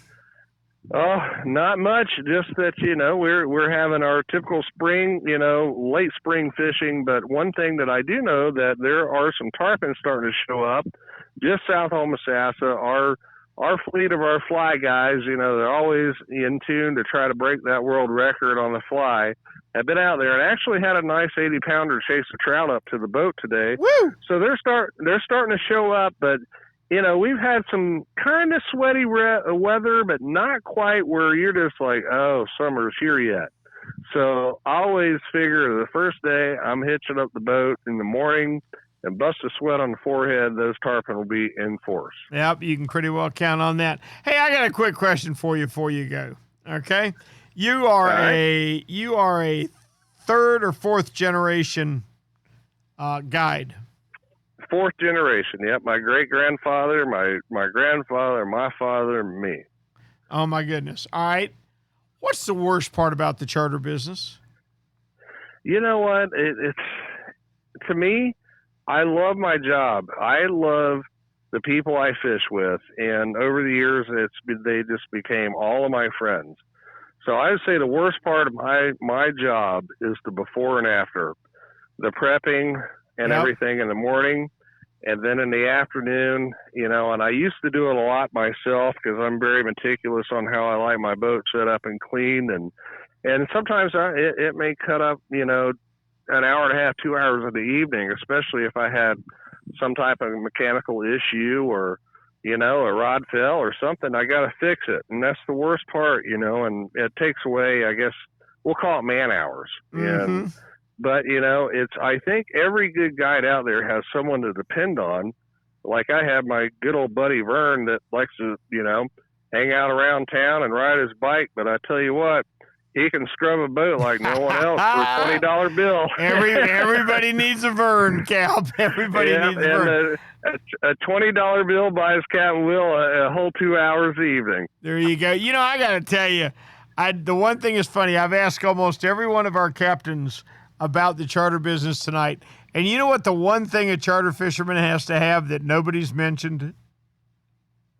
Oh, not much. Just that, we're having our typical spring, late spring fishing. But one thing that I do know that there are some tarpon starting to show up just south of Homosassa. Our fleet of our fly guys, they're always in tune to try to break that world record on the fly. I've been out there and actually had a nice 80-pounder chase a trout up to the boat today. Woo! So they're starting to show up, but we've had some kind of sweaty weather, but not quite where you're just like, oh, summer's here yet. So I always figure the first day I'm hitching up the boat in the morning and bust a sweat on the forehead, those tarpon will be in force. Yep, you can pretty well count on that. Hey, I got a quick question for you before you go. Okay, you are a third or fourth generation guide. Fourth generation. Yep, my great grandfather, my grandfather, my father, and me. Oh my goodness! All right, what's the worst part about the charter business? You know what? It's to me, I love my job. I love the people I fish with, and over the years, they just became all of my friends. So I would say the worst part of my job is the before and after, the prepping and everything in the morning, and then in the afternoon, and I used to do it a lot myself because I'm very meticulous on how I like my boat set up and cleaned, and sometimes it may cut up, an hour and a half, 2 hours of the evening, especially if I had some type of mechanical issue or, a rod fell or something. I got to fix it. And that's the worst part, and it takes away, I guess, we'll call it man hours. Mm-hmm. But, I think every good guide out there has someone to depend on. Like I have my good old buddy Vern that likes to, hang out around town and ride his bike. But I tell you what, he can scrub a boat like no one else for a $20 bill. Everybody needs a Vern, Cap. Everybody needs a Vern. A $20 bill buys Captain Will a whole 2 hours a evening. There you go. I got to tell you, the one thing is funny. I've asked almost every one of our captains about the charter business tonight. And you know what the one thing a charter fisherman has to have that nobody's mentioned?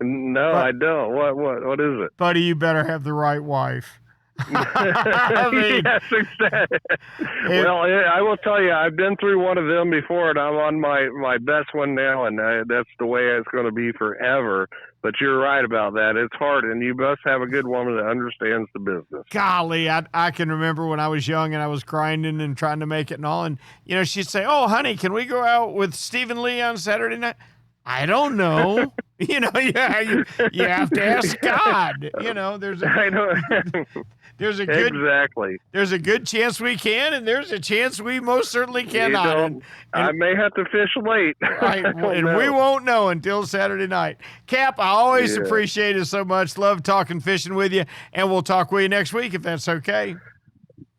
No, I don't. What is it? Buddy, you better have the right wife. I mean, yes, exactly. Well, I will tell you, I've been through one of them before, and I'm on my best one now, and that's the way it's going to be forever. But you're right about that. It's hard, and you must have a good woman that understands the business. Golly, I can remember when I was young and I was grinding and trying to make it and all, and she'd say, "Oh, honey, can we go out with Stephen Lee on Saturday night?" I don't know. You have to ask God. There's a good chance we can, and there's a chance we most certainly cannot. I may have to fish late. Right, and we won't know until Saturday night. Cap, I always appreciate it so much. Love talking fishing with you, and we'll talk with you next week if that's okay.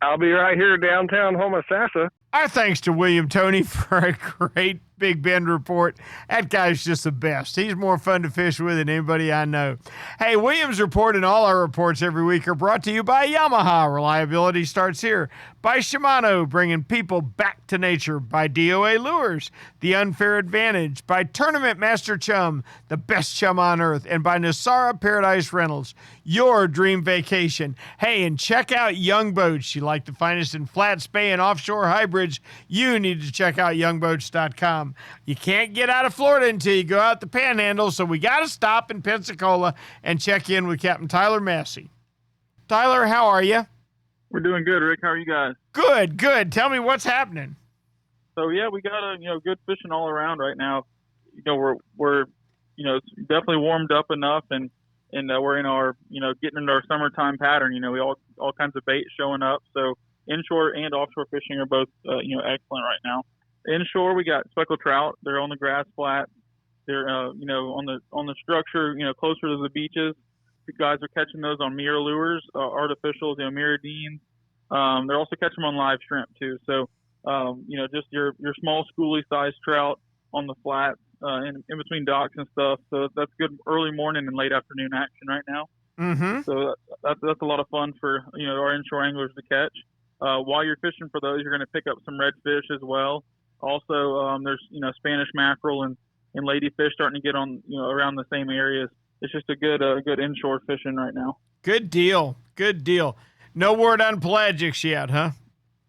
I'll be right here downtown Homosassa. Our thanks to William Toney for a great Big Bend report. That guy's just the best. He's more fun to fish with than anybody I know. Hey, William's Report and all our reports every week are brought to you by Yamaha. Reliability starts here. By Shimano, bringing people back to nature. By DOA Lures, the unfair advantage. By Tournament Master Chum, the best chum on earth. And by Nosara Paradise Rentals, your dream vacation. Hey, and check out Young Boats. You like the finest in flat spay and offshore hybrids, you need to check out youngboats.com. You can't get out of Florida until you go out the Panhandle, so we got to stop in Pensacola and check in with Captain Tyler Massey. Tyler, how are you? We're doing good, Rick. How are you guys? Good. Tell me what's happening. So yeah, we got good fishing all around right now. We're it's definitely warmed up enough, and we're in our getting into our summertime pattern. We all kinds of bait showing up. So inshore and offshore fishing are both excellent right now. Inshore, we got speckled trout. They're on the grass flat. They're on the structure, closer to the beaches. The guys are catching those on mirror lures, artificials, mirrodines. They're also catching them on live shrimp too. So just your small schoolie sized trout on the flat in between docks and stuff. So that's good early morning and late afternoon action right now. Mm-hmm. So that's a lot of fun for our inshore anglers to catch. While you're fishing for those, you're going to pick up some redfish as well. Also, there's Spanish mackerel and ladyfish starting to get on around the same areas. It's just a good inshore fishing right now. Good deal. No word on pelagics yet, huh?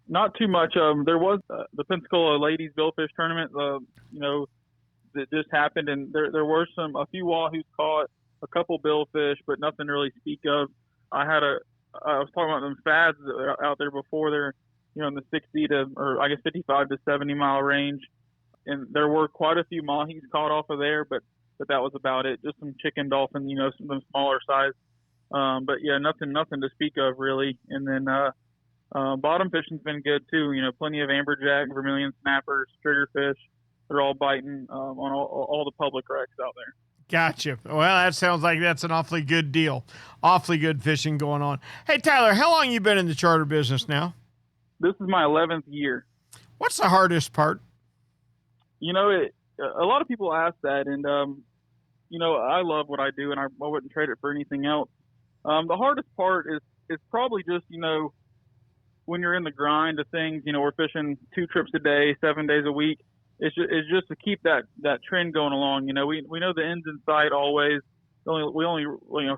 Not too much. There was the Pensacola Ladies Billfish Tournament. That just happened, and there were a few wahoos caught, a couple billfish, but nothing to really speak of. I was talking about them fads out there before. They're in the 60 to, or I guess 55 to 70 mile range, and there were quite a few mahis caught off of there, but that was about it. Just some chicken dolphin, some smaller size. But yeah, nothing to speak of really. And then bottom fishing's been good too. Plenty of amberjack, vermilion snappers, triggerfish. They're all biting on all the public wrecks out there. Gotcha. Well, that sounds like that's an awfully good deal. Awfully good fishing going on. Hey, Tyler, how long you been in the charter business now? This is my 11th year. What's the hardest part? A lot of people ask that, and I love what I do, and I wouldn't trade it for anything else. The hardest part is probably just when you're in the grind of things, we're fishing 2 trips a day, 7 days a week. It's just to keep that trend going along. We know the end's in sight always. We only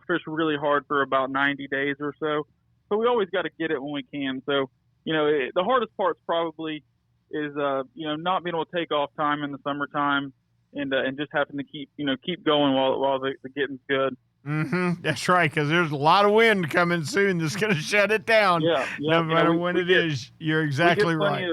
fish really hard for about 90 days or so. So we always got to get it when we can. So, the hardest part's probably is, not being able to take off time in the summertime and just having to keep going while the getting's good. Mm-hmm. That's right, because there's a lot of wind coming soon that's going to shut it down. Yeah. No matter when it is. You're exactly right.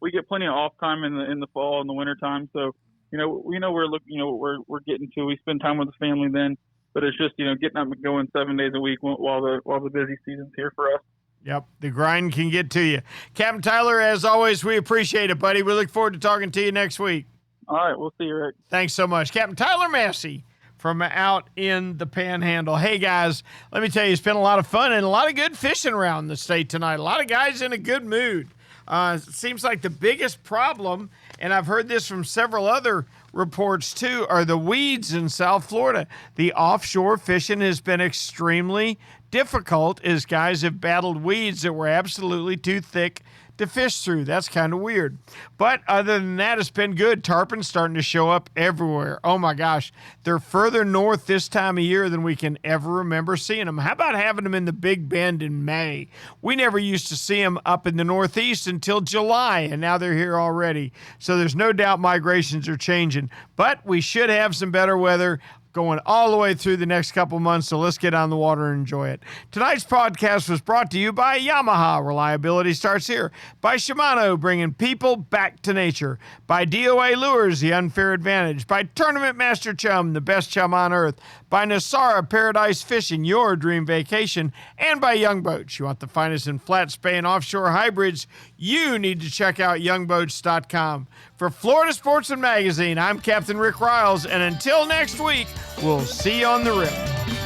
We get plenty of off time in the fall and the winter time. So, we're getting to. We spend time with the family then. But it's just, getting up and going 7 days a week while the busy season's here for us. Yep, the grind can get to you. Captain Tyler, as always, we appreciate it, buddy. We look forward to talking to you next week. All right, we'll see you, Rick. Thanks so much. Captain Tyler Massey from out in the Panhandle. Hey, guys, let me tell you, it's been a lot of fun and a lot of good fishing around the state tonight. A lot of guys in a good mood. It seems like the biggest problem, and I've heard this from several other reports too, are the weeds in South Florida. The offshore fishing has been extremely difficult as guys have battled weeds that were absolutely too thick to fish through. That's kind of weird. But other than that, it's been good. Tarpon's starting to show up everywhere. Oh my gosh. They're further north this time of year than we can ever remember seeing them. How about having them in the Big Bend in May? We never used to see them up in the Northeast until July, and now they're here already. So there's no doubt migrations are changing. But we should have some better weather going all the way through the next couple months, so let's get on the water and enjoy it. Tonight's podcast was brought to you by Yamaha. Reliability starts here. By Shimano, bringing people back to nature. By DOA Lures, the unfair advantage. By Tournament Master Chum, the best chum on earth. By Nosara, Paradise Fishing, your dream vacation. And by Young Boats. You want the finest in flat spay and offshore hybrids? You need to check out youngboats.com. For Florida Sportsman Magazine, I'm Captain Rick Riles, and until next week, we'll see you on the rip.